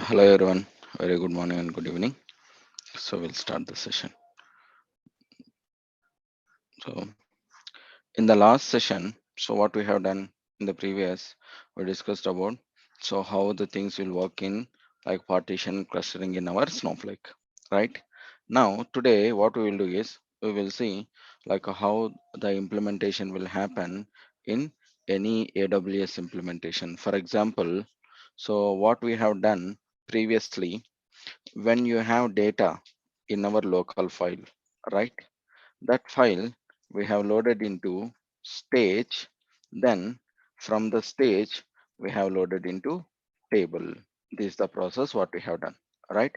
Hello everyone, very good morning and good evening. So we'll start the session. So in the last session, so what we have done in the previous, we discussed about so how the things will work in like partition clustering in our Snowflake, right? Now today what we will do is we will see like how the implementation will happen in any AWS implementation. For example, so what we have done previously, when you have data in our local file, right? That file we have loaded into stage, then from the stage we have loaded into table. This is the process what we have done, right?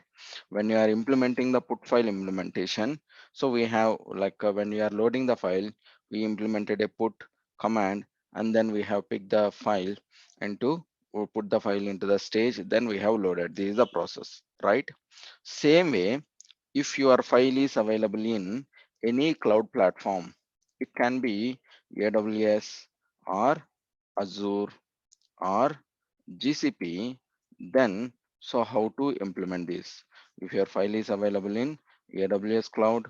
When you are implementing the put file implementation, so we have like when you are loading the file, we implemented a put command, and then we have picked the file into we put the file into the stage, then we have loaded. This is the process, right? Same way, if your file is available in any cloud platform, it can be AWS or Azure or GCP, then so how to implement this? If your file is available in AWS cloud,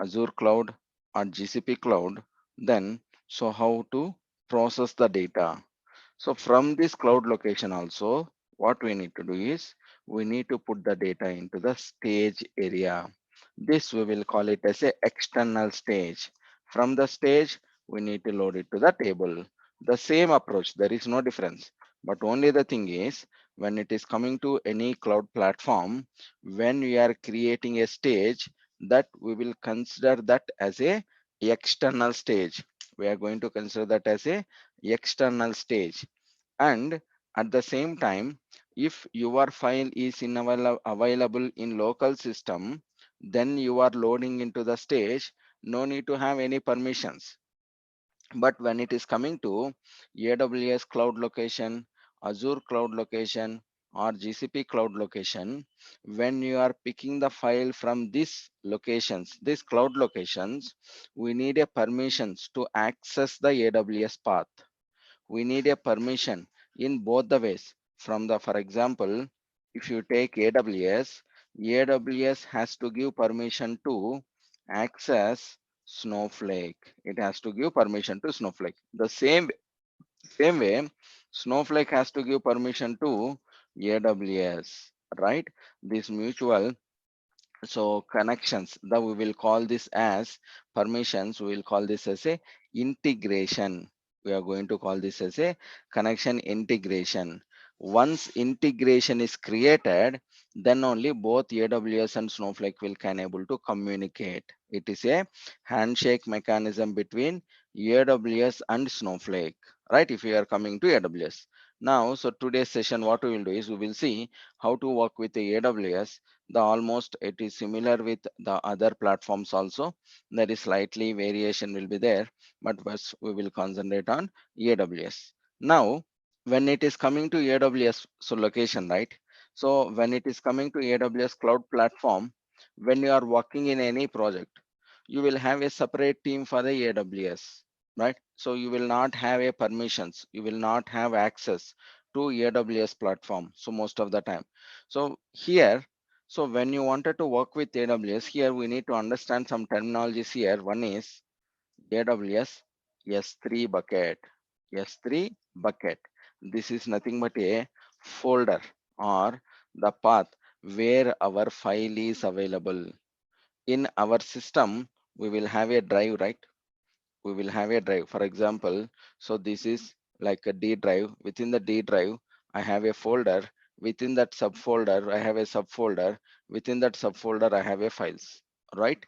Azure cloud or GCP cloud, then so how to process the data? So from this cloud location also, what we need to do is we need to put the data into the stage area. This we will call it as a external stage. From the stage, we need to load it to the table. The same approach, there is no difference. But only the thing is, when it is coming to any cloud platform, when we are creating a stage, that we will consider that as a external stage. We are going to consider that as a external stage. And at the same time, if your file is in available in local system, then you are loading into the stage, no need to have any permissions. But when it is coming to AWS cloud location, Azure cloud location, or GCP cloud location, when you are picking the file from these cloud locations, we need a permissions to access the AWS path. We need a permission in both the ways. From the, for example, if you take AWS has to give permission to access Snowflake. It has to give permission to Snowflake. The same way, Snowflake has to give permission to AWS, right? This mutual so connections that we will call this as permissions, we will call this as a integration. We are going to call this as a connection integration. Once integration is created, then only both AWS and Snowflake will can able to communicate. It is a handshake mechanism between AWS and Snowflake, right? If you are coming to AWS now, so today's session what we will do is we will see how to work with the AWS. The almost it is similar with the other platforms also. There is slightly variation will be there, but first we will concentrate on AWS. Now when it is coming to AWS so location, right? So when it is coming to AWS cloud platform, when you are working in any project, you will have a separate team for the AWS, right? So you will not have a permissions, you will not have access to AWS platform, so most of the time. So here, so when you wanted to work with AWS, here we need to understand some terminologies here. One is AWS S3 bucket. S3 bucket. This is nothing but a folder or the path where our file is available. In our system, we will have a drive, right? We will have a drive. For example, so this is like a D drive. Within the D drive, I have a folder. Within that subfolder, I have a subfolder. Within that subfolder, I have a files, right?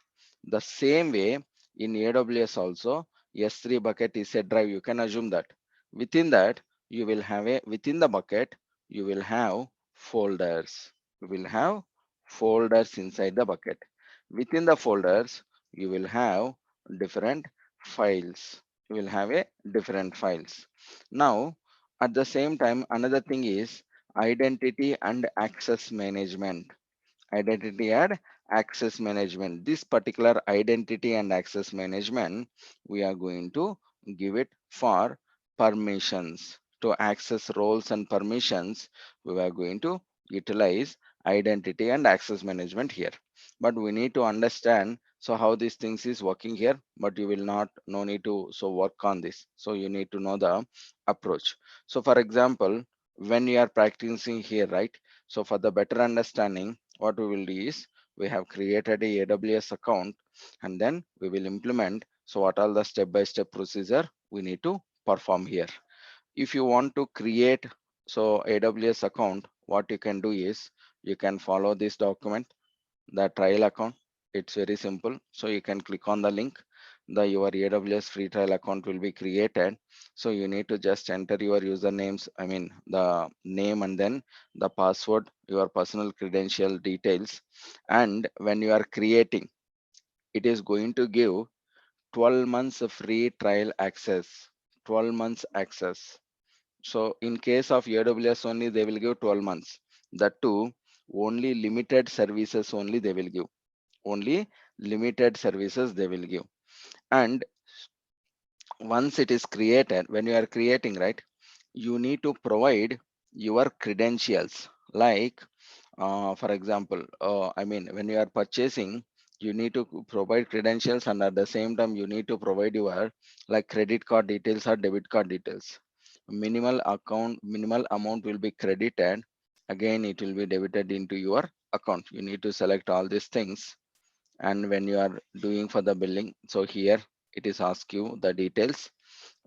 The same way in AWS also, S3 bucket is a drive. You can assume that. Within that, you will have a, within the bucket, you will have folders. You will have folders inside the bucket. Within the folders, you will have different files. You will have a different files. Now at the same time, another thing is identity and access management. Identity and access management. This particular identity and access management, we are going to give it for permissions. To access roles and permissions, we are going to utilize identity and access management here. But we need to understand so how these things is working here, but you will not no need to so work on this. So you need to know the approach. So for example, when you are practicing here, right? So for the better understanding, what we will do is we have created a AWS account, and then we will implement so what all the step-by-step procedure we need to perform here. If you want to create so AWS account, what you can do is you can follow this document, the trial account. It's very simple. So you can click on the link. The your AWS free trial account will be created. So you need to just enter your usernames, I mean the name, and then the password, your personal credential details. And when you are creating, it is going to give 12 months of free trial access. 12 months access. So in case of AWS only, they will give 12 months. That too, only limited services only they will give. Only limited services they will give. And once it is created, when you are creating, right, you need to provide your credentials. Like, for example, I mean, when you are purchasing, you need to provide credentials, and at the same time, you need to provide your like credit card details or debit card details. Minimal amount will be credited. Again, it will be debited into your account. You need to select all these things. And when you are doing for the billing, so here it is ask you the details,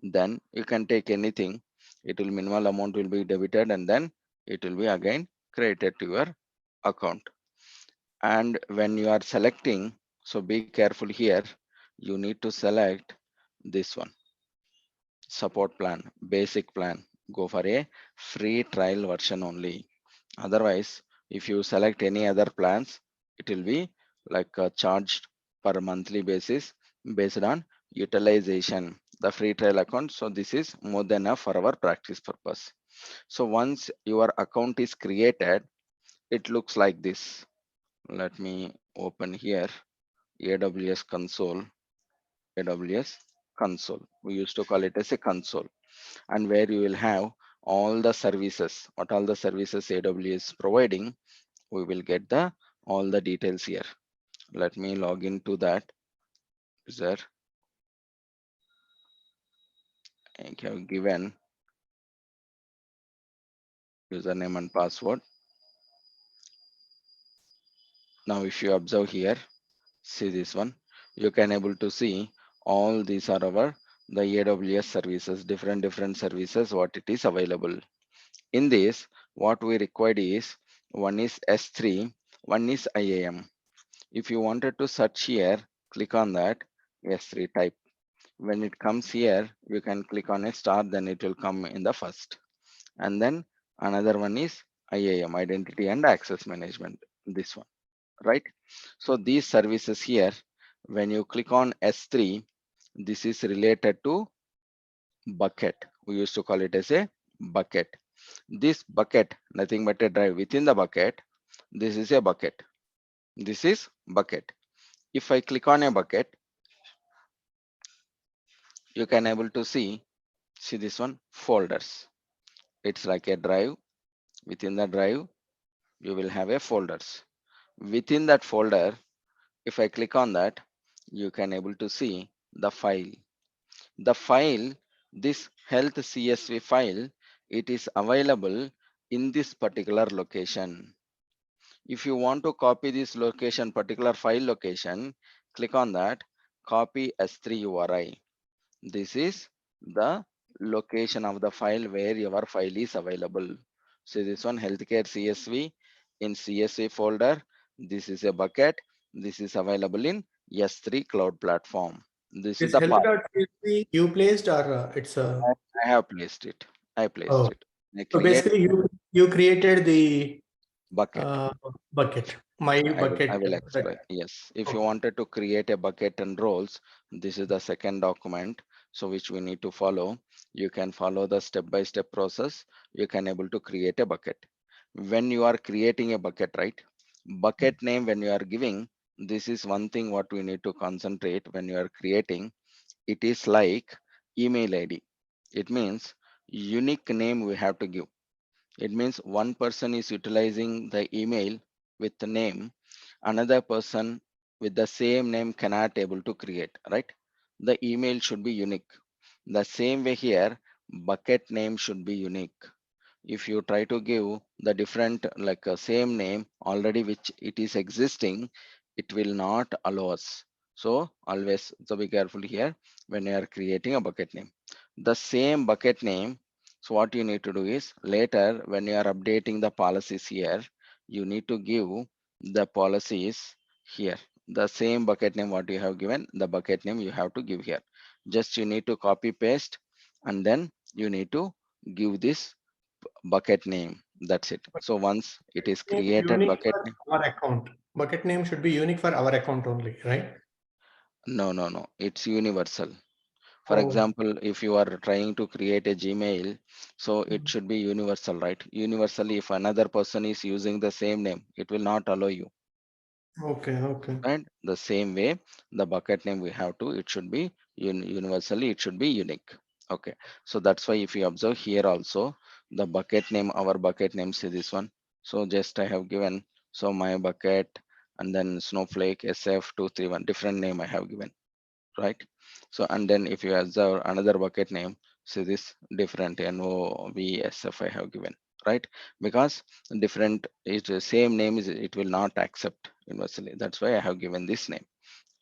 then you can take anything. It will minimal amount will be debited, and then it will be again credited to your account. And when you are selecting, so be careful here, you need to select this one, support plan, basic plan. Go for a free trial version only. Otherwise, if you select any other plans, it will be like charged per monthly basis based on utilization, the free trial account. So this is more than enough for our practice purpose. So once your account is created, it looks like this. Let me open here AWS console. AWS console, we used to call it as a console, and where you will have all the services, what all the services AWS is providing. We will get the all the details here. Let me log into that user. I have given username and password. Now if you observe here, see this one, you can able to see all these are our the AWS services, different services what it is available. In this, what we required is one is S3, one is IAM. If you wanted to search here, click on that S3 type. When it comes here, you can click on a star, then it will come in the first. And then another one is IAM, Identity and Access Management, this one, right? So these services here, when you click on S3, this is related to bucket. We used to call it as a bucket. This bucket, nothing but a drive within the bucket. This is a bucket. This is bucket. If I click on a bucket, you can able to see this one, folders. It's like a drive. Within the drive, you will have a folders. Within that folder, if I click on that, you can able to see the file. The file, this health CSV file, it is available in this particular location. If you want to copy this location, particular file location, click on that, copy S3 URI. This is the location of the file where your file is available. So this one, healthcare CSV in CSV folder. This is a bucket. This is available in S3 cloud platform. This is This the path. health.csv you placed or it's a I have placed it. I placed oh it. I so create basically you created the bucket. bucket my I bucket will that explain. Yes. If you okay. wanted to create a bucket and roles, this is the second document. So which we need to follow. You can follow the step-by-step process. You can able to create a bucket. When you are creating a bucket, right? Bucket name when you are giving, this is one thing what we need to concentrate when you are creating. It is like email ID. It means unique name we have to give. It means one person is utilizing the email with the name, another person with the same name cannot able to create, right? The email should be unique. The same way here, bucket name should be unique. If you try to give the different like a same name already which it is existing, it will not allow us. So always so be careful here when you are creating a bucket name. The same bucket name, so what you need to do is later when you are updating the policies here, you need to give the policies here. The same bucket name what you have given, the bucket name you have to give here. Just you need to copy paste and then you need to give this bucket name. That's it. But So once it is name created unique bucket for name, our account. Bucket name should be unique for our account only, right? no, it's universal. For Oh, example, if you are trying to create a Gmail, so it mm, should be universal, right? Universally, if another person is using the same name, it will not allow you. okay, okay. And the same way, the bucket name we have to, it should be universally, it should be unique. Okay, so that's why if you observe here also, the bucket name, our bucket name is this one. So just I have given, so my bucket and then Snowflake SF231, different name I have given, right? So and then if you observe another bucket name, see this different NOVSF I have given, right? Because different is the same name is it will not accept universally. That's why I have given this name.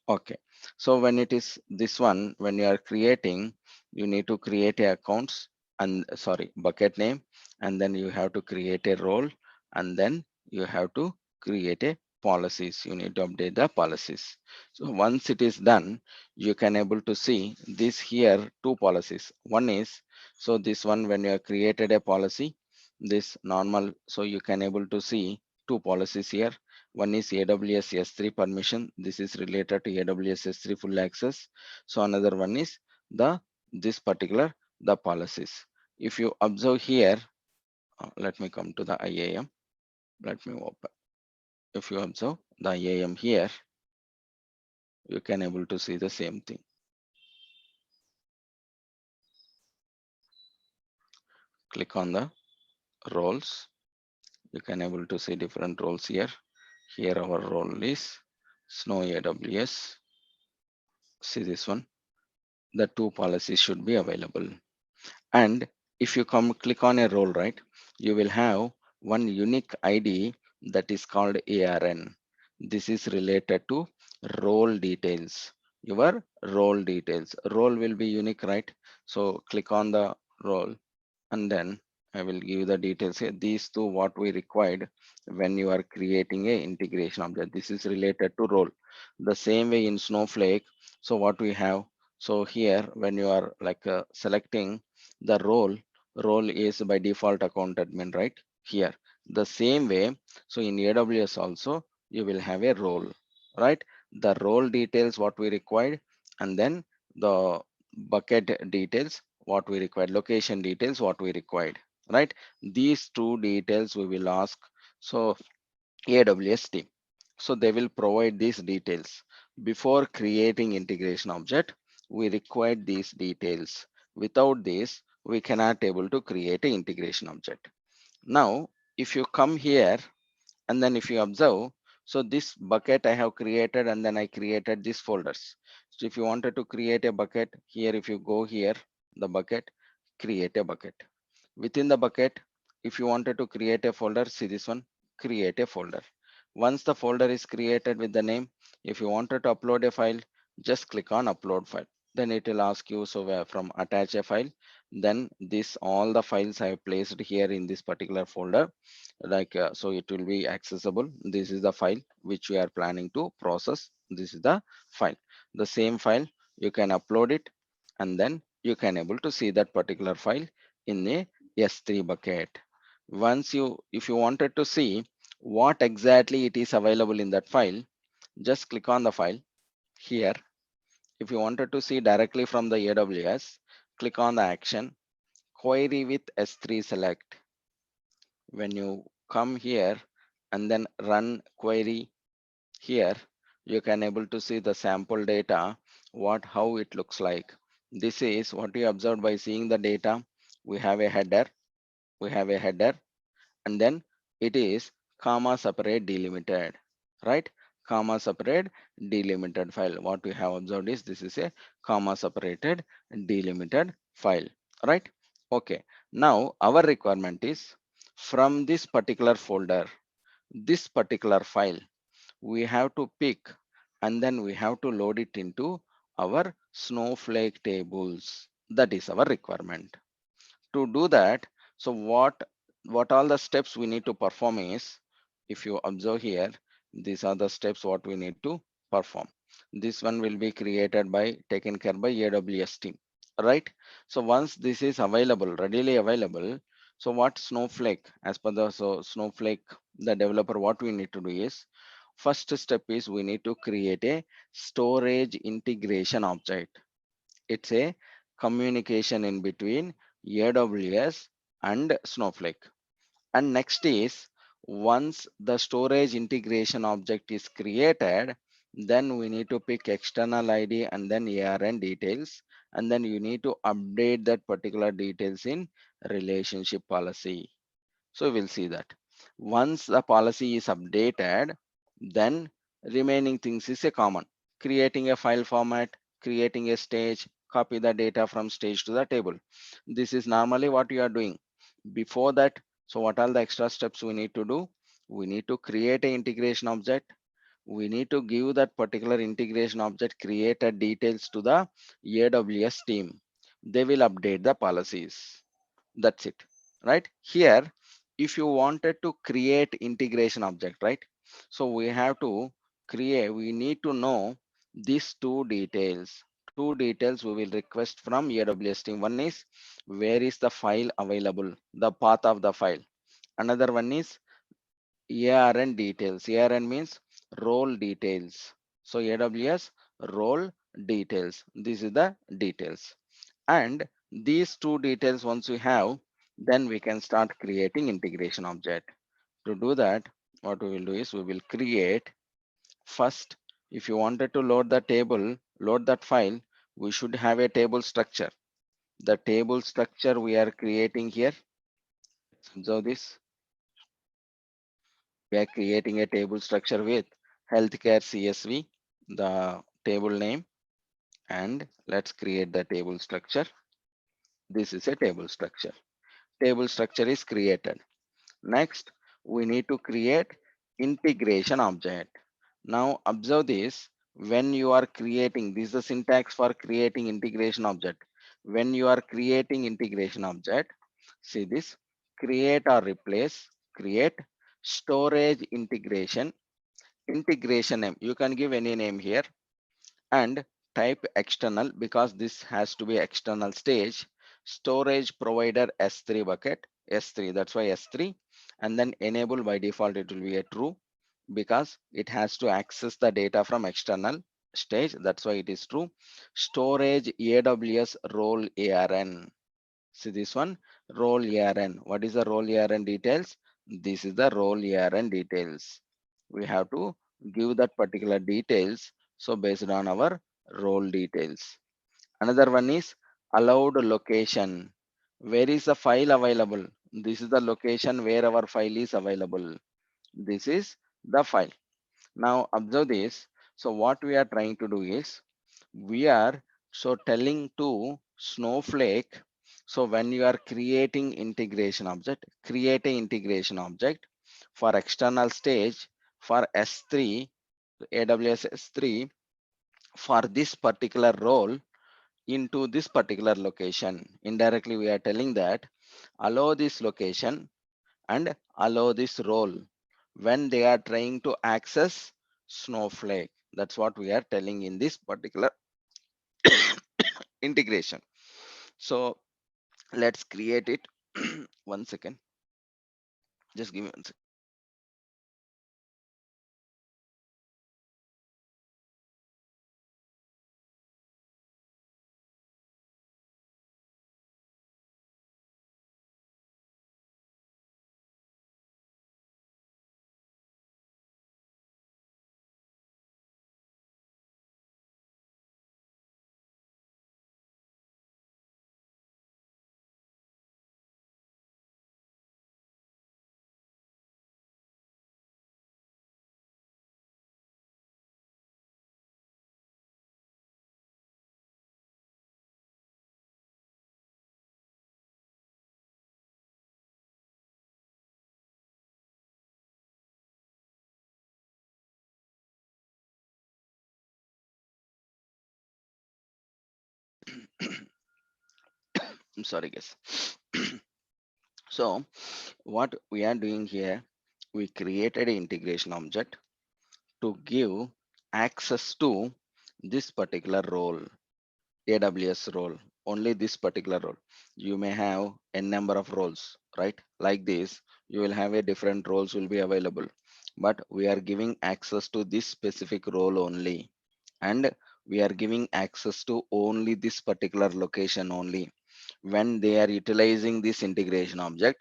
Okay. So when it is this one, when you are creating, you need to create a accounts and sorry, bucket name, and then you have to create a role, and then you have to create a policies. You need to update the policies. So once it is done, you can able to see this here two policies. One is, so this one when you have created a policy, this normal, so you can able to see two policies here. One is AWS S3 permission. This is related to AWS S3 full access. So another one is the this particular the policies. If you observe here, let me come to the IAM. Let me open. If you observe the IAM here, you can able to see the same thing. Click on the roles. You can able to see different roles here. Here our role is Snow AWS. See this one. The two policies should be available. And if you come click on a role, right, you will have one unique ID that is called ARN. This is related to role details. Your role details. Role will be unique, right? So click on the role and then I will give the details here. These two what we required when you are creating a integration object. This is related to role. The same way in Snowflake. So what we have, so here when you are like selecting the role is by default account admin, right? Here the same way, so in AWS also you will have a role, right? The role details what we required, and then the bucket details what we required, location details what we required, right? These two details we will ask, so AWS team, so they will provide these details. Before creating integration object, we require these details. Without this we cannot able to create an integration object. Now if you come here and then if you observe, so this bucket I have created and then I created these folders. So if you wanted to create a bucket here, if you go here, the bucket, create a bucket. Within the bucket, if you wanted to create a folder, see this one, create a folder. Once the folder is created with the name, if you wanted to upload a file, just click on upload file. Then it will ask you, so where from attach a file. Then this all the files I have placed here in this particular folder, like so it will be accessible. This is the file which we are planning to process. This is the file. The same file you can upload it, and then you can able to see that particular file in a S3 bucket. Once you, if you wanted to see what exactly it is available in that file, just click on the file here. If you wanted to see directly from the AWS, click on the action, query with S3 select. When you come here and then run query here, you can able to see the sample data, what how it looks like. This is what you observed by seeing the data. We have a header, we have a header, and then it is comma separate delimited, right? Comma separate delimited file. What we have observed is this is a comma separated delimited file, right? Okay, now our requirement is from this particular folder, this particular file, we have to pick and then we have to load it into our Snowflake tables. That is our requirement. To do that, so what all the steps we need to perform is, if you observe here, these are the steps what we need to perform. This one will be created by, taken care by AWS team, right? So once this is available, readily available, so what Snowflake, as per the Snowflake, the developer, what we need to do is, first step is we need to create a storage integration object. It's a communication in between AWS and Snowflake. And next is, once the storage integration object is created, then we need to pick external ID and then ARN details, and then you need to update that particular details in relationship policy. So we'll see that once the policy is updated, then remaining things is a common. Creating a file format, creating a stage, copy the data from stage to the table. This is normally what you are doing. Before that, so what are the extra steps we need to do? We need to create an integration object. We need to give that particular integration object created details to the AWS team. They will update the policies. That's it, right? Here, if you wanted to create integration object, right? So we have to create, we need to know these two details we will request from AWS team. One is where is the file available, the path of the file. Another one is ARN details. ARN means role details. So AWS role details, this is the details. And these two details once we have, then we can start creating integration object. To do that, what we will do is we will create first, if you wanted to load the table, load that file, we should have a table structure. The table structure we are creating here, observe this, we are creating a table structure with healthcare CSV, the table name, and let's create the table structure. This is a table structure. Table structure is created. Next, we need to create integration object. Now observe this, when you are creating, this is the syntax for creating integration object. When you are creating integration object, see this, create or replace, create storage integration, integration name. You can give any name here and type external because this has to be external stage, storage provider S3 bucket, S3, that's why S3, and then enable, by default it will be a true because it has to access the data from external stage, that's why it is true. Storage AWS role ARN, see this one, role ARN. What is the role ARN details? This is the role ARN details. We have to give that particular details. So based on our role details. Another one is allowed location. Where is the file available? This is the location where our file is available. This is the file. Now observe this. So what we are trying to do is, we are so telling to Snowflake, so when you are creating integration object, create a integration object for external stage for S3, AWS S3, for this particular role into this particular location. Indirectly we are telling that allow this location and allow this role when they are trying to access Snowflake. That's what we are telling in this particular integration. So let's create it. One second, just give me 1 second. I'm sorry, guys. So what we are doing here, we created an integration object to give access to this particular role, AWS role, only this particular role. You may have a number of roles, right? Like this, you will have a different roles will be available, but we are giving access to this specific role only, and we are giving access to only this particular location only. When they are utilizing this integration object,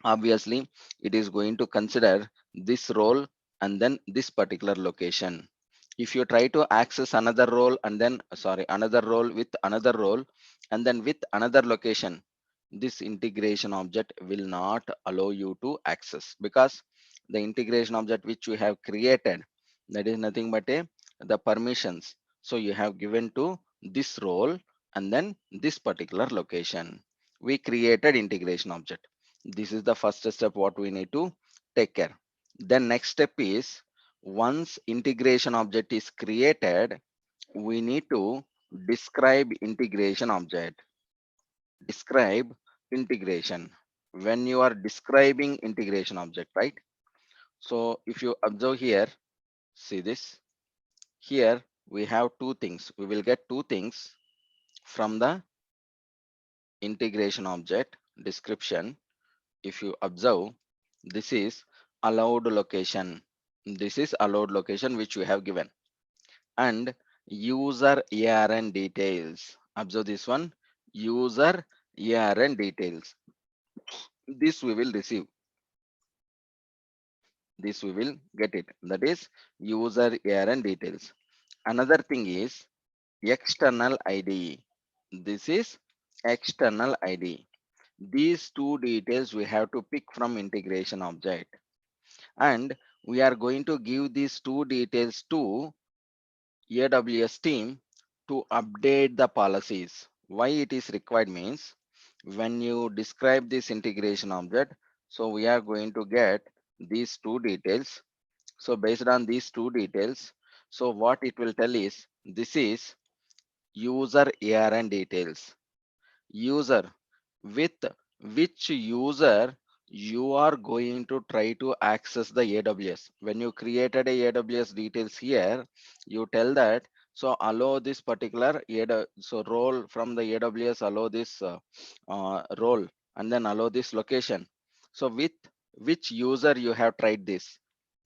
obviously it is going to consider this role and then this particular location. If you try to access another role and then sorry another role with another role and then with another location, this integration object will not allow you to access, because the integration object which you have created, that is nothing but a the permissions. So you have given to this role and then this particular location. We created integration object. This is the first step what we need to take care. Then next step is, once integration object is created, we need to describe integration object. Describe integration. When you are describing integration object, right? So if you observe here, see this, here we have two things. We will get two things from the integration object description. If you observe, this is allowed location. This is allowed location which we have given, and user ARN details. Observe this one, user ARN details. This we will receive. This we will get it. That is user ARN details. Another thing is external ID. This is external ID. These two details we have to pick from integration object, and we are going to give these two details to AWS team to update the policies. Why it is required means, when you describe this integration object, so we are going to get these two details. So based on these two details, so what it will tell is, this is user ARN details. User, with which user you are going to try to access the AWS. When you created a AWS details here, you tell that, so allow this particular so role from the AWS, allow this role, and then allow this location. So with which user you have tried this?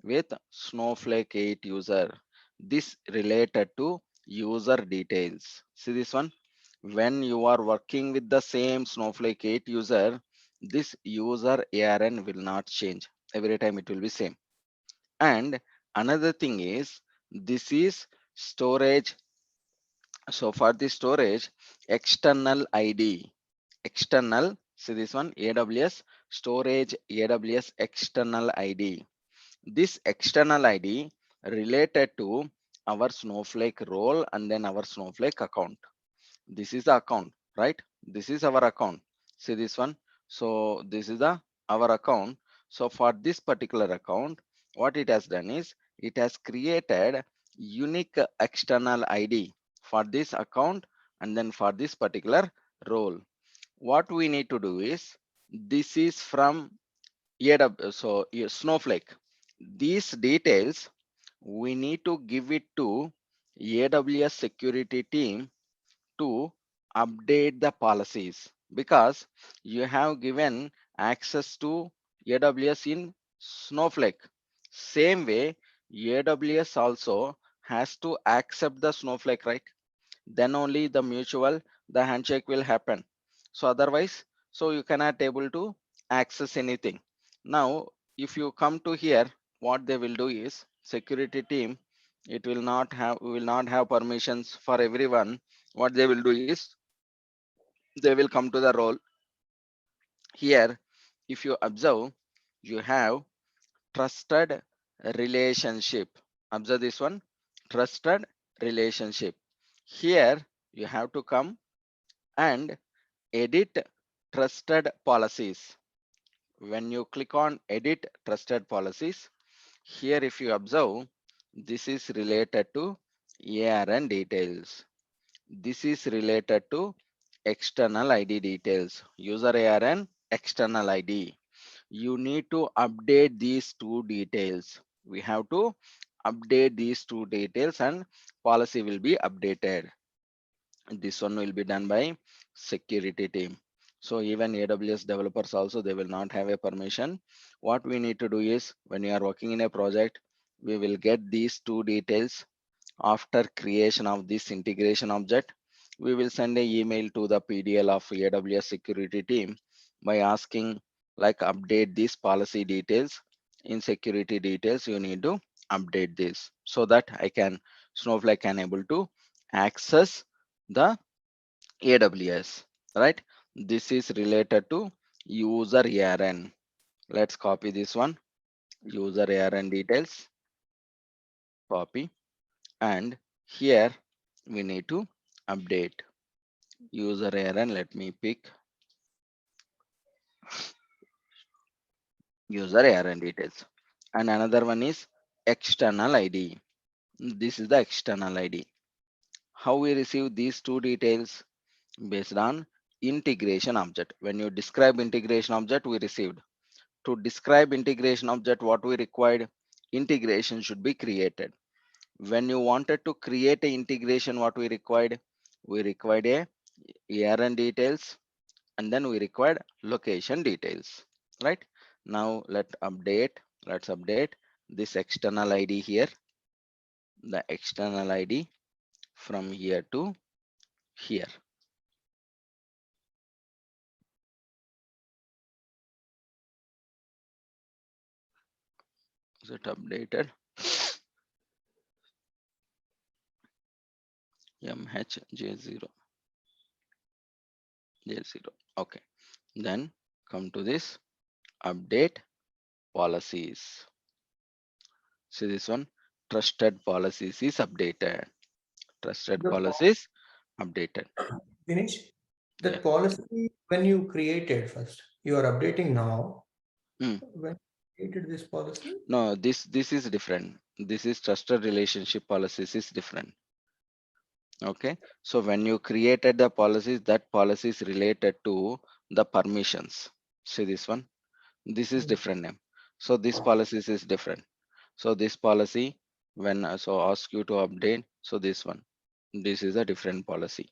With Snowflake 8 user. This related to user details. See this one, when you are working with the same Snowflake 8 user, this user ARN will not change. Every time it will be same. And another thing is, this is storage. So for the storage, external ID, external, see this one, AWS storage, AWS external ID. This external ID related to our Snowflake role and then our Snowflake account. This is the account, right? This is our account. See this one, so this is the our account. So for this particular account, what it has done is, it has created unique external ID for this account and then for this particular role. What we need to do is, this is from AWS, so Snowflake. These details we need to give it to AWS security team to update the policies, because you have given access to AWS in Snowflake. Same way, AWS also has to accept the Snowflake, right? Then only the mutual, the handshake will happen. So otherwise, so you cannot able to access anything. Now, if you come to here, what they will do is, security team, it will not have, we will not have permissions for everyone. What they will do is, they will come to the role. Here, if you observe, you have trusted relationship. Observe this one, trusted relationship. Here you have to come and edit trusted policies. When you click on edit trusted policies, here if you observe, this is related to ARN details. This is related to external ID details, user ARN, external ID. You need to update these two details. We have to update these two details and policy will be updated. This one will be done by security team. So even AWS developers also, they will not have a permission. What we need to do is, when you are working in a project, we will get these two details. After creation of this integration object, we will send a email to the PDL of AWS security team by asking like update these policy details. In security details, you need to update this so that Snowflake can able to access the AWS, right? This is related to user ARN. Let's copy this one, user ARN details, copy, and here we need to update user ARN. Let me pick user ARN details. And another one is external ID. This is the external ID. How we receive these two details? Based on integration object. When you describe integration object, we received. To describe integration object, what we required? Integration should be created. When you wanted to create a integration, what we required? We required a ARN details, and then we required location details, right? Now let's update this external ID here, the external ID from here to here. Is it updated? MHJ0 J0. Okay, then come to this update policies. See this one, trusted policies is updated. Trusted The policies updated. Finish Yeah. that policy when you created first. You are updating now. Hmm. When you created this policy, No, this is different. This is trusted relationship policies is different. Okay. So when you created the policies, that policy is related to the permissions. See this one. This is different name. So this policies is different. So this policy, when so ask you to update, so this one, this is a different policy.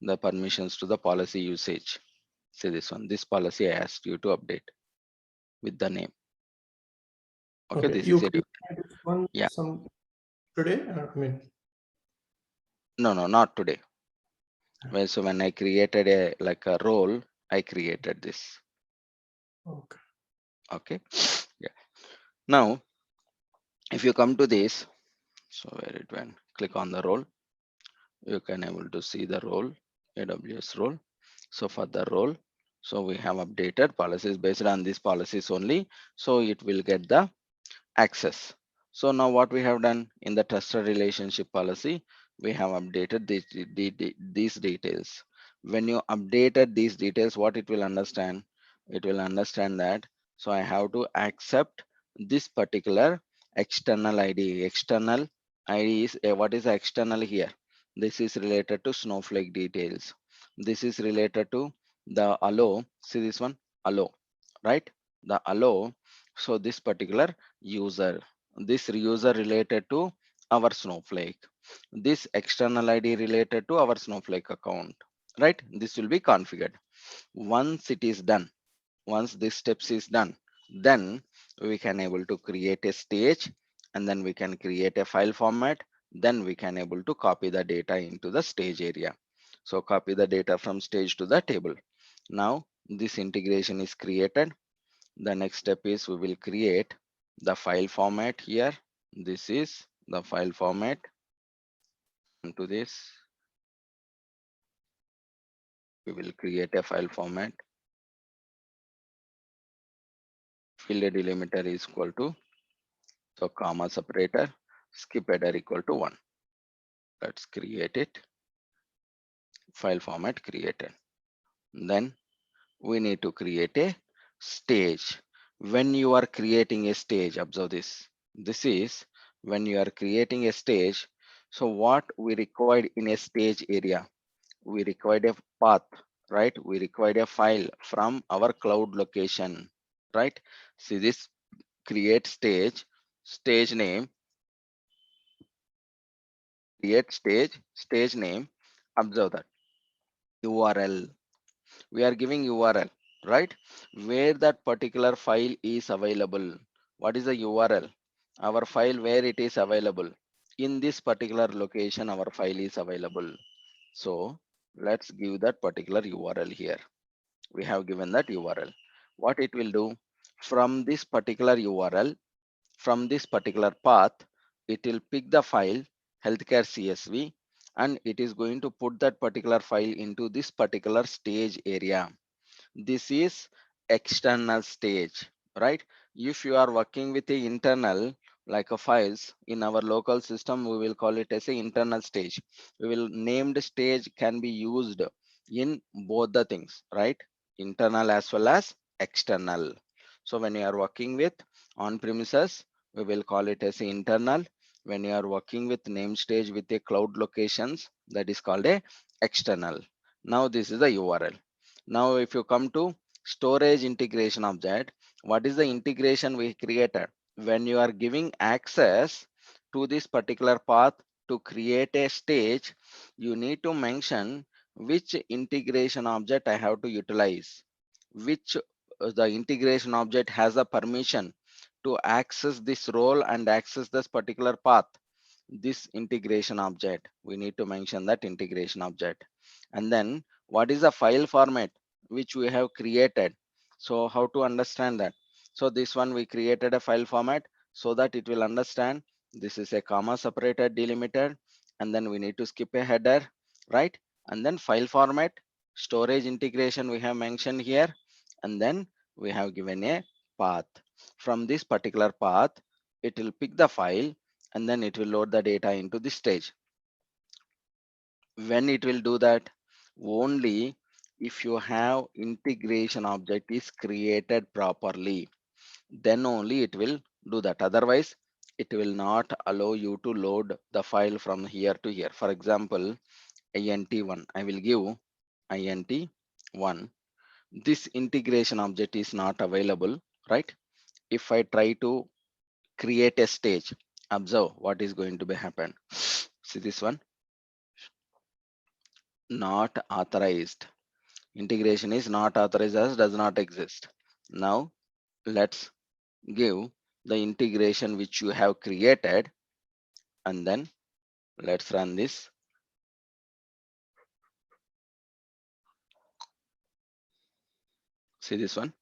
The permissions to the policy usage. See this one, this policy I asked you to update with the name. Okay, okay, this you is it. created this one Yeah, some today. I mean, no, not today. Well, so when I created a like a role, I created this. okay. Okay, yeah. Now, if you come to this, so where it went, click on the role, you can able to see the role, AWS role. So for the role, so we have updated policies based on these policies only. So it will get the access. So now what we have done in the trusted relationship policy, we have updated these details. When you updated these details, what it will understand? It will understand that, so I have to accept this particular external ID. External ID is what is the external here? This is related to Snowflake details. This is related to the allow. See this one, allow, right? The allow. So this particular user, this user related to our Snowflake, this external ID related to our Snowflake account, right? This will be configured. Once it is done, once this steps is done, then we can able to create a stage, and then we can create a file format, then we can able to copy the data into the stage area. So copy the data from stage to the table. Now this integration is created. The next step is we will create the file format here. This is the file format. Into this, we will create a file format. Field delimiter is equal to, so comma separator, skip header equal to 1. Let's create it. File format created. Then we need to create a stage. When you are creating a stage, observe this. This is when you are creating a stage. So what we required in a stage area? We required a path. right? We required a file from our cloud location, right? See this create stage name, create stage name. Observe that URL. We are giving URL, right? Where that particular file is available. What is the URL? Our file where it is available. In this particular location, our file is available. So let's give that particular URL here. We have given that URL. What it will do from this particular URL, from this particular path, it will pick the file healthcare CSV and it is going to put that particular file into this particular stage area. This is external stage, right? If you are working with the internal like a files in our local system, we will call it as a internal stage. We will named stage can be used in both the things, right? Internal as well as external. So when you are working with on premises, we will call it as internal. When you are working with name stage with a cloud locations, that is called a external. Now this is the URL. Now, if you come to storage integration object, what is the integration we created? When you are giving access to this particular path to create a stage, you need to mention which integration object I have to utilize, which the integration object has a permission to access this role and access this particular path. This integration object, we need to mention that integration object. And then what is the file format which we have created? So how to understand that? So this one we created a file format so that it will understand this is a comma separated delimited, and then we need to skip a header, right? And then file format, storage integration we have mentioned here, and then we have given a path. From this particular path, it will pick the file and then it will load the data into this stage. When it will do that? Only if you have integration object is created properly, then only it will do that. Otherwise, it will not allow you to load the file from here to here. For example, int1, I will give int1. This integration object is not available, right? If I try to create a stage, observe what is going to be happen. See this one, not authorized. Integration is not authorized as does not exist. Now let's give the integration which you have created and then let's run this. See this one,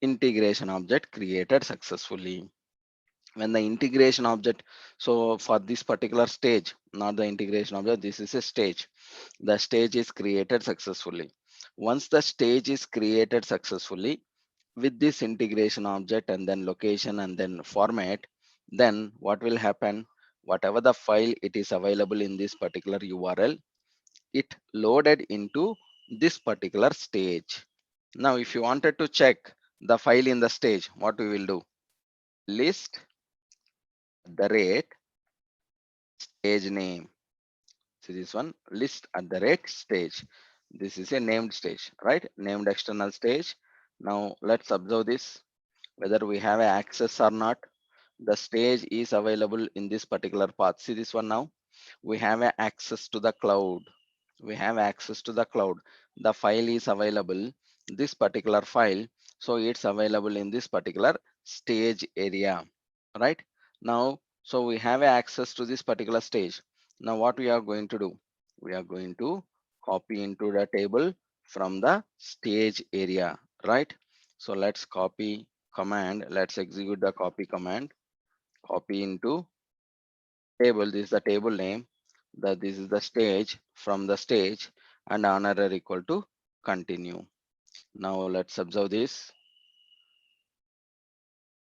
integration object created successfully. When the integration object, so for this particular stage, not the integration object, this is a stage. The stage is created successfully. Once the stage is created successfully with this integration object and then location and then format, then what will happen? Whatever the file it is available in this particular URL, it loaded into this particular stage. Now, if you wanted to check the file in the stage, what we will do? List the rate stage name. See this one, list at the rate stage. This is a named stage, right? Named external stage. Now let's observe this, whether we have access or not. The stage is available in this particular path. See this one now. We have access to the cloud. We have access to the cloud. The file is available, this particular file. So it's available in this particular stage area, right? Now, so we have access to this particular stage. Now what we are going to do? We are going to copy into the table from the stage area, right? So let's copy command. Let's execute the copy command. Copy into table. This is the table name. This is the stage, from the stage, and another equal to continue. Now let's observe this.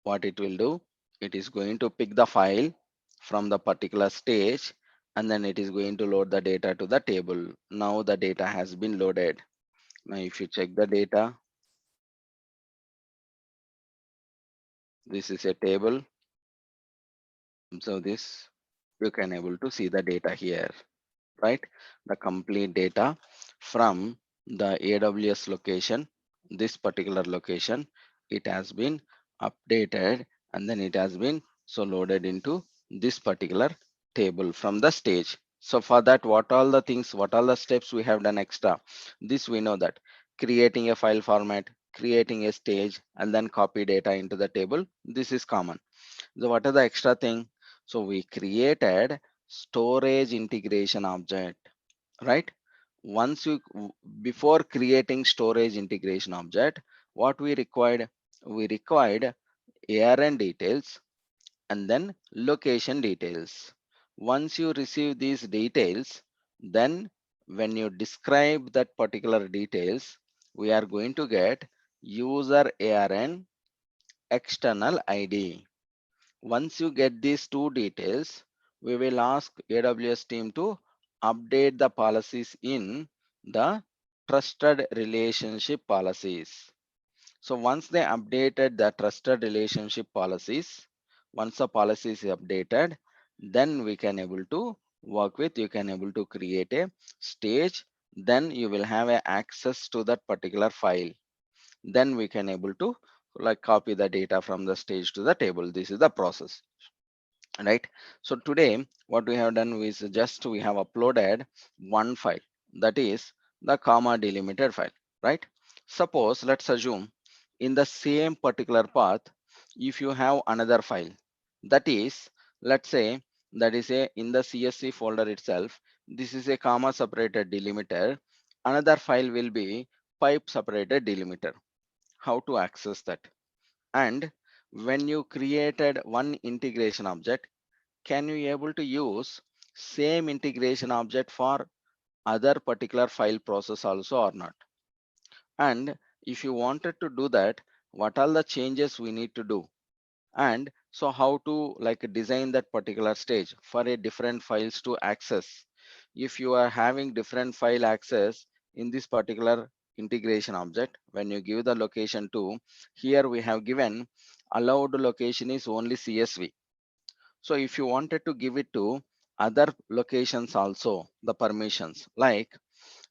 What it will do? It is going to pick the file from the particular stage and then it is going to load the data to the table. Now the data has been loaded. Now if you check the data, this is a table. Observe this. You can able to see the data here, right? The complete data from the AWS location, this particular location, it has been updated, and then it has been so loaded into this particular table from the stage. So for that, what all the things, what all the steps we have done extra, this we know that creating a file format, creating a stage, and then copy data into the table, this is common. So what are the extra thing? So we created storage integration object, right? Once you before creating storage integration object, what we required ARN details and then location details. Once you receive these details, then when you describe that particular details, we are going to get user ARN external ID. Once you get these two details, we will ask AWS team to update the policies in the trusted relationship policies. So once they updated the trusted relationship policies, once the policy is updated, then we can able to work with, you can able to create a stage, then you will have a access to that particular file. Then we can able to like copy the data from the stage to the table. This is the process, right? So today what we have done is just we have uploaded one file, that is the comma delimited file, right? Suppose let's assume in the same particular path, if you have another file, that is, let's say, that is a in the CSC folder itself, this is a comma separated delimiter, another file will be pipe separated delimiter. How to access that? And when you created one integration object, can you able to use same integration object for other particular file process also or not? And if you wanted to do that, what are the changes we need to do? And so how to like design that particular stage for a different files to access? If you are having different file access in this particular integration object, when you give the location to, here we have given allowed location is only CSV. So if you wanted to give it to other locations also, the permissions like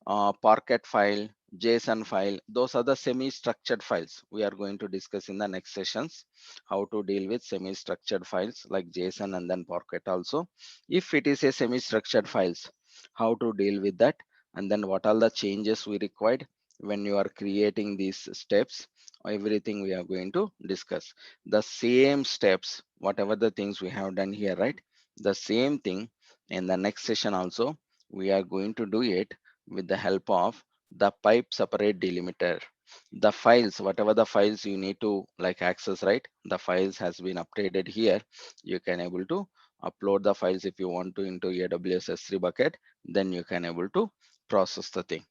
Parquet file, JSON file, those are the semi-structured files. We are going to discuss in the next sessions how to deal with semi-structured files like JSON and then Parquet also. If it is a semi-structured files, how to deal with that, and then what are the changes we required when you are creating these steps, everything we are going to discuss. The same steps, whatever the things we have done here, right? The same thing in the next session also, we are going to do it with the help of the pipe separate delimiter. The files, whatever the files you need to like access, right? The files has been updated here. You can able to upload the files if you want to into AWS S3 bucket, then you can able to process the thing.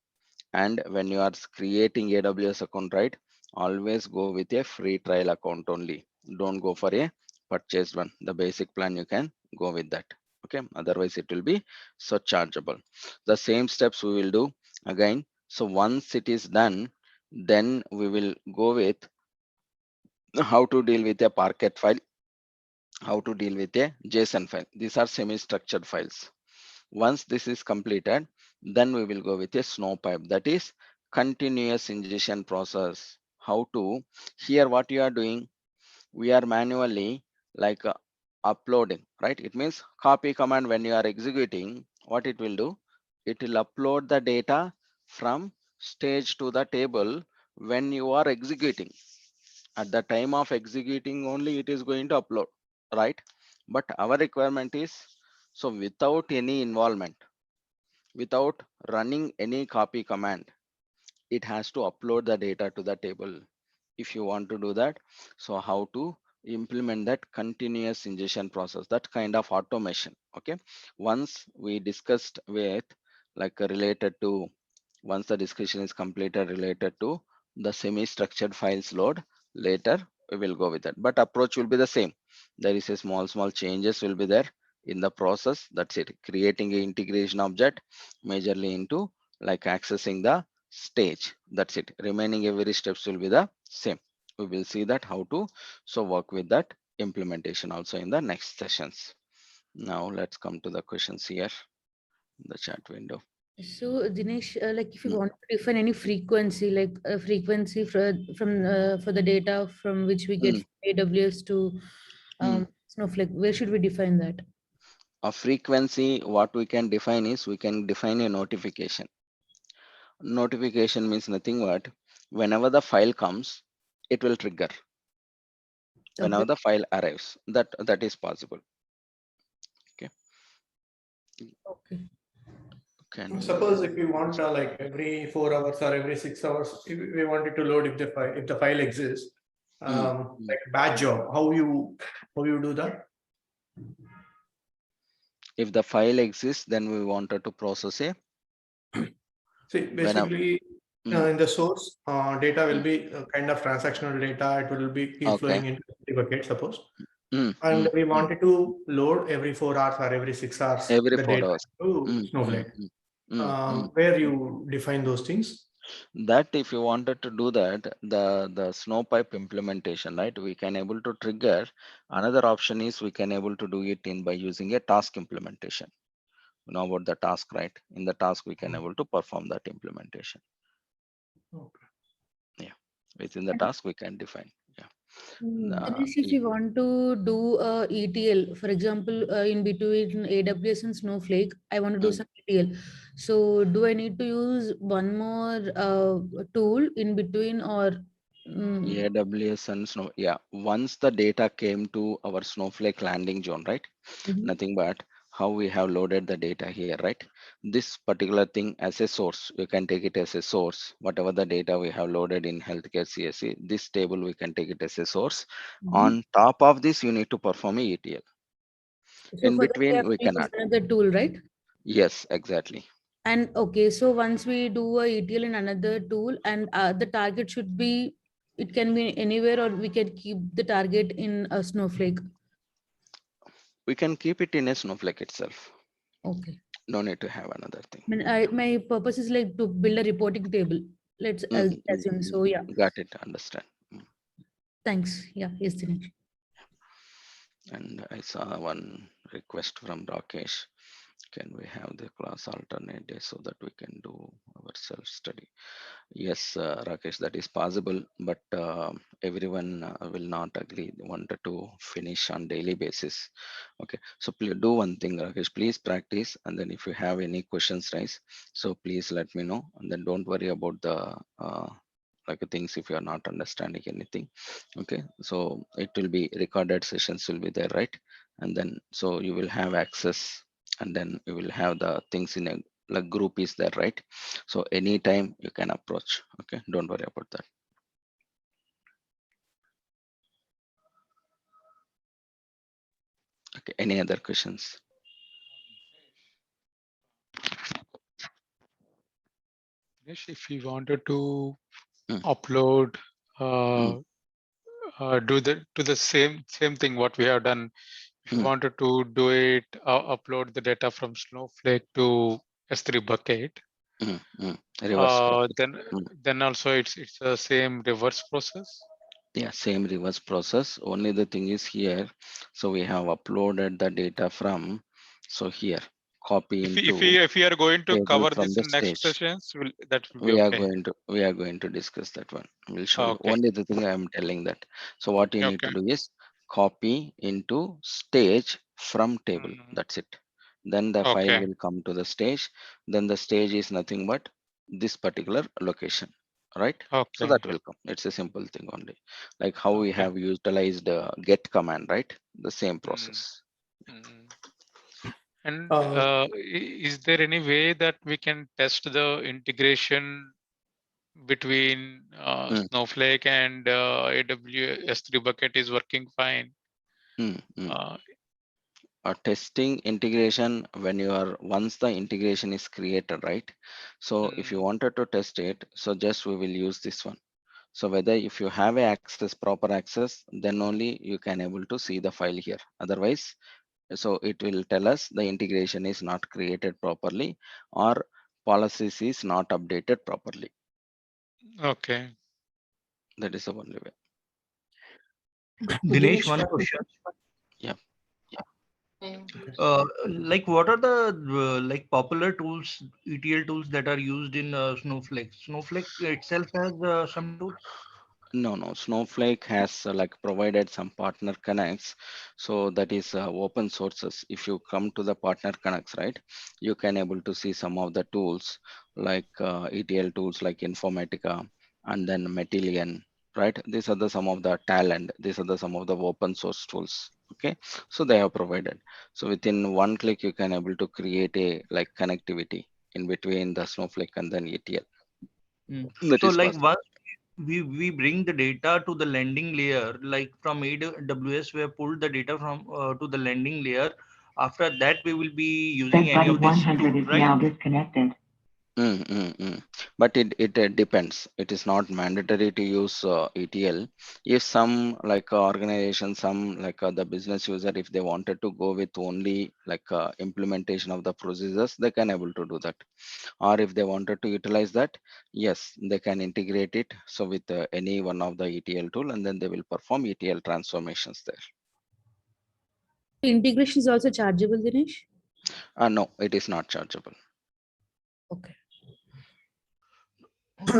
And when you are creating AWS account, right, always go with a free trial account only. Don't go for a purchased one. The basic plan you can go with that. Okay, otherwise it will be so chargeable. The same steps we will do again. So once it is done, then we will go with how to deal with a Parquet file, how to deal with a JSON file. These are semi-structured files. Once this is completed, then we will go with a Snowpipe, that is continuous ingestion process. How to, here what you are doing, we are manually like uploading, right? It means copy command when you are executing, what it will do, it will upload the data from stage to the table when you are executing. At the time of executing only it is going to upload, right? But our requirement is, so without any involvement, without running any copy command, it has to upload the data to the table. If you want to do that, so how to implement that continuous ingestion process, that kind of automation. Okay, once we discussed with like related to, once the discussion is completed related to the semi-structured files load, later we will go with that, but approach will be the same. There is a small changes will be there in the process. That's it, creating a integration object majorly into like accessing the stage. That's it, remaining every steps will be the same. We will see that how to so work with that implementation also in the next sessions. Now let's come to the questions here in the chat window. So Dinesh, like if you Mm, want to define any frequency, like a frequency for the data from which we get mm, from AWS to mm. Snowflake, where should we define that? A frequency, what we can define is we can define a notification. Notification means nothing but whenever the file comes, it will trigger. Okay. Whenever the file arrives, that is possible. Okay. Okay. Can Suppose if we? we want like every 4 hours or every 6 hours, if we want it to load if the file exists, Mm, mm. like batch job, how you do that? If the file exists, then we wanted to process a See, whenever. basically, Mm, in the source, data will mm. be kind of transactional data. It will be keep Okay. flowing into the bucket, suppose. Mm, And mm, we mm. wanted to load every 4 hours or every 6 hours Every the four data hours. to Mm, mm, Snowflake. mm, mm. Where you define those things? That if you wanted to do that, the Snowpipe implementation, right? We can able to trigger. Another option is we can able to do it in by using a task implementation. You know about the task, right? In the task, we can able to perform that implementation. Okay. Yeah, within the task we can define. Yeah. Dinesh, if Y- you want to do a ETL, for example, in between AWS and Snowflake, I want to do mm. some ETL. So, do I need to use one more tool in between, or AWS and Snow. Yeah, once the data came to our Snowflake landing zone, right? Mhm. Nothing but how we have loaded the data here, right? This particular thing as a source, you can take it as a source. Whatever the data we have loaded in healthcare CSE, this table we can take it as a source. Mhm. On top of this, you need to perform a ETL. So In for that we between, have we to use cannot. another tool, right? Yes, exactly. And okay, so once we do a ETL in another tool, and the target should be, it can be anywhere, or we can keep the target in a Snowflake. We can keep it in a Snowflake itself. Okay. No need to have another thing. I mean, my purpose is like to build a reporting table. Let's assume. So yeah, Got it. Understand. thanks. Yeah, yes, Dinesh. And I saw one request from Rakesh. Can we have the class alternate day so that we can do our self-study? Yes, Rakesh, that is possible, but everyone will not agree. They wanted to finish on daily basis. Okay, so please do one thing, Rakesh. Please practice, and then if you have any questions, raise. So please let me know, and then don't worry about the like things if you are not understanding anything. Okay, so it will be recorded sessions will be there, right? And then so you will have access, and then you will have the things in a like group is there, right? So anytime you can approach. Okay, don't worry about that. Okay, any other questions? Dinesh, if we wanted to Mm, upload, mm, do the same thing what we have done. If you mm, wanted to do it, upload the data from Snowflake to S3 bucket, Reverse process. then Mm. also it's the same reverse process. Yeah, same reverse process. Only the thing is here. So we have uploaded the data from, so here, copy into If we are going to table cover from this the in next stage. sessions, that will be We are okay. going to discuss that one. We'll show you. Okay. Only the thing I am telling that. So what you need to Okay. do is copy into stage from table. Mm, That's it. Then the file okay. will come to the stage. Then the stage is nothing but this particular location, right? So Okay. that will come. It's a simple thing only. Like how we Okay. have utilized get command, right? The same Mm, process. mm. And Uh, is there any way that we can test the integration between Mm, Snowflake and AWS S3 bucket is working fine? mm, mm. Uh, Testing integration when you are once the integration is created, right? So if you mm, wanted to test it, so just we will use this one. So whether if you have a access, proper access, then only you can able to see the file here. Otherwise, so it will tell us the integration is not created properly or policies is not updated properly. okay. That is the only way. Dinesh, Dinesh, one question. Yeah. Like what are the like popular tools, ETL tools that are used in Snowflake? Snowflake itself has some tools. No, Snowflake has like provided some partner connects. So that is open sources. If you come to the partner connects, right, you can able to see some of the tools like ETL tools like Informatica and then Matillion, right? These are the some of the talent. These are the some of the open source tools. Okay, so they have provided. So within one click, you can able to create a like connectivity in between the Snowflake and then ETL. Mm. That So is like possible. once we bring the data to the landing layer, like from AWS, we have pulled the data from to the landing layer. After that, we will be using any of these tools, right? Disconnected. But it depends. It is not mandatory to use ETL. If some like organization, some like the business user, if they wanted to go with only like implementation of the procedures, they can able to do that. Or if they wanted to utilize that, yes, they can integrate it. So with any one of the ETL tool, and then they will perform ETL transformations there. Integration is also chargeable, Dinesh? No, it is not chargeable. Okay.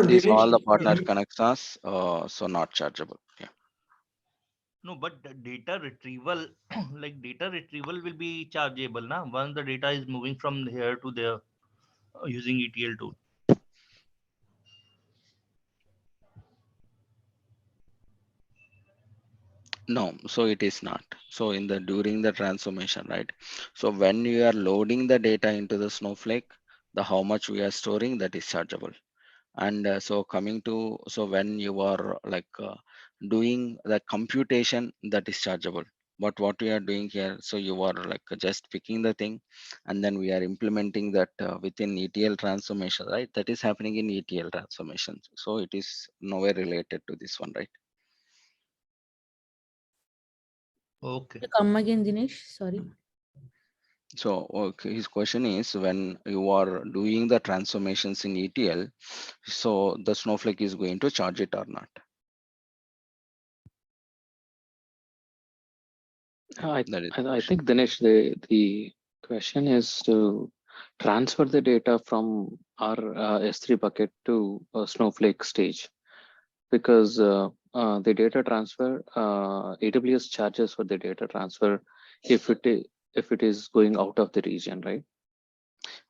These all the Dinesh, partner connects us, so not chargeable. Yeah. No, but the data retrieval, like data retrieval will be chargeable, na? Once the data is moving from here to there using ETL tool. No, so it is not. So in the during the transformation, right? So when you are loading the data into the Snowflake, the how much we are storing that is chargeable. And so coming to so when you are like doing the computation that is chargeable. But what we are doing here, so you are like just picking the thing, and then we are implementing that within ETL transformation, right? That is happening in ETL transformations. So it is nowhere related to this one, right? Okay. Come again, Dinesh. Sorry. So okay, his question is when you are doing the transformations in ETL, so the Snowflake is going to charge it or not? That is the I question. think, Dinesh, the question is to transfer the data from our S3 bucket to a Snowflake stage, because the data transfer, AWS charges for the data transfer if it is going out of the region, right?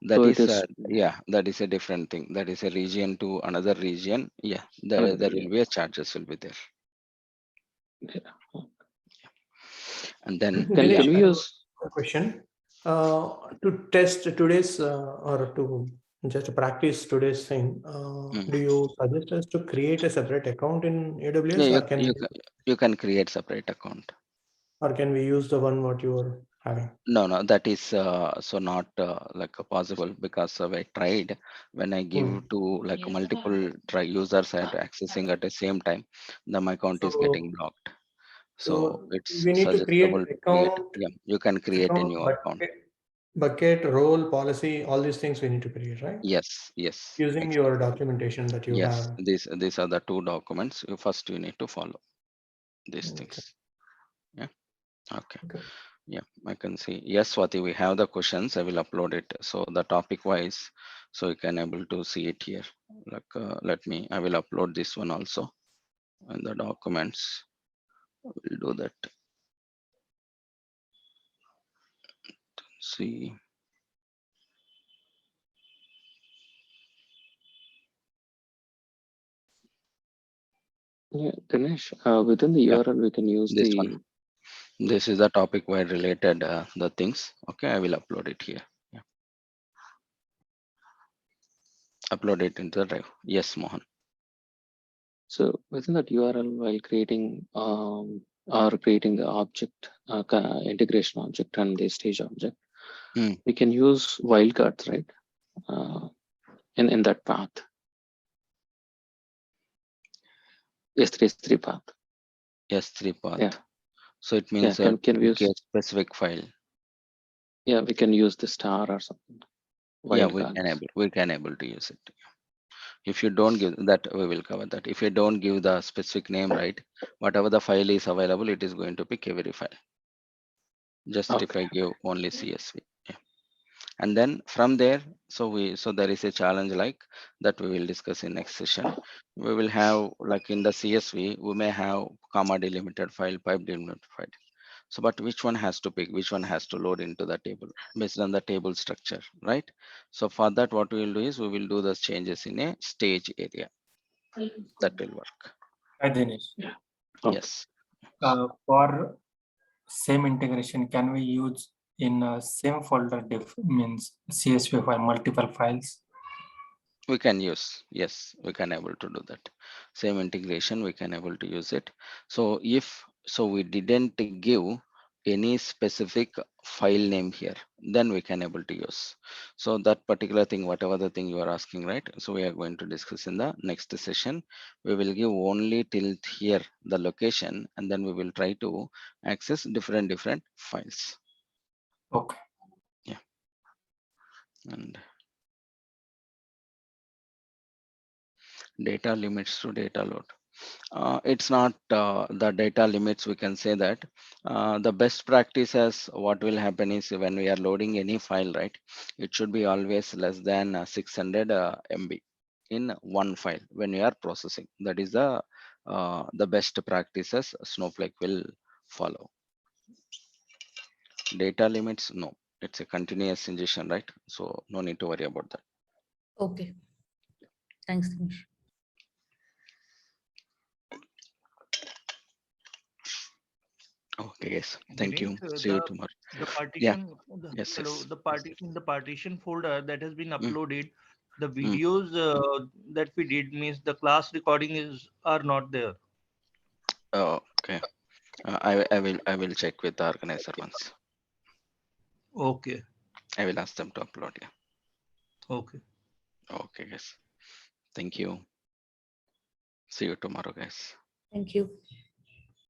That So it is is yeah, that is a different thing. That is a region to another region. Yeah, another there region. will be a charges will be there. Yeah. And then Can yeah, we Dinesh, I have use? a question. To test today's or to just practice today's thing, mm. do you suggest us to create a separate account in Yeah, AWS, you can create separate account. or can we use the one what you are having? No, that is so not like possible because I tried when I Hmm. give to like multiple try users and accessing at the same time, then my account is So, getting blocked. So so it's we need to create suggestible to create. account, Yeah, you can create a new account. bucket, role, policy, all these things we need to create, right? Yes, Using your exactly. documentation that you Yes, have. these are the two documents. You first you need to follow these Okay. things. Yeah. Okay. Okay. Yeah, I can see. Yes, Swati, we have the questions. I will upload it. So the topic wise, so you can able to see it here. Like, I will upload this one also and the documents. We'll do that. See. Yeah, Dinesh, within the Yeah, URL we can use this one. the. This is the topic where related the things. Okay, I will upload it here. Yeah, upload it into the drive. Yes, Mohan. So within that URL, while creating or creating the object integration object and the stage object, Hmm. we can use wildcards, right? Uh, in that path, S3 path. S3 Yeah, path. So it yeah. means Can we pick a use? specific file. Yeah, we can use the star or something. Yeah, Wildcards. we can able to use it. If you don't give that, we will cover that. If you don't give the specific name, right, whatever the file is available, it is going to pick every file. just if Okay. I give only CSV. Yeah. And then from there, so there is a challenge like that we will discuss in next session. We will have like in the CSV, we may have comma delimited file, pipe delimited file. So, but which one has to pick, which one has to load into the table based on the table structure, right? So for that, what we will do is we will do the changes in a stage area. That will work. Hi, Dinesh. Okay. Yes. For same integration, can we use in same folder means CSV file, multiple files? We can use, yes, we can able to do that. Same integration, we can able to use it. So if so we didn't give any specific file name here, then we can able to use. So that particular thing, whatever the thing you are asking, right? So we are going to discuss in the next session. We will give only till here the location, and then we will try to access different files. Okay. And data limits to data load. It's not the data limits, we can say that the best practices, what will happen is when we are loading any file, right, it should be always less than 600 MB in one file when you are processing. That is the best practices Snowflake will follow. Data limits, no, it's a continuous ingestion, right? So no need to worry about that. Okay. Thanks, Dinesh. Okay, yes, thank you. Dinesh, See you tomorrow. the Yeah, partition, yes, hello, yes. the partition folder that has been Mm. uploaded, the Mm. videos that we did means the class recording are not there. Oh, okay. I will check with the organizer once. Okay, I will ask them to upload. Yeah. okay. Okay, guys. Thank you. See you tomorrow, guys. Thank you.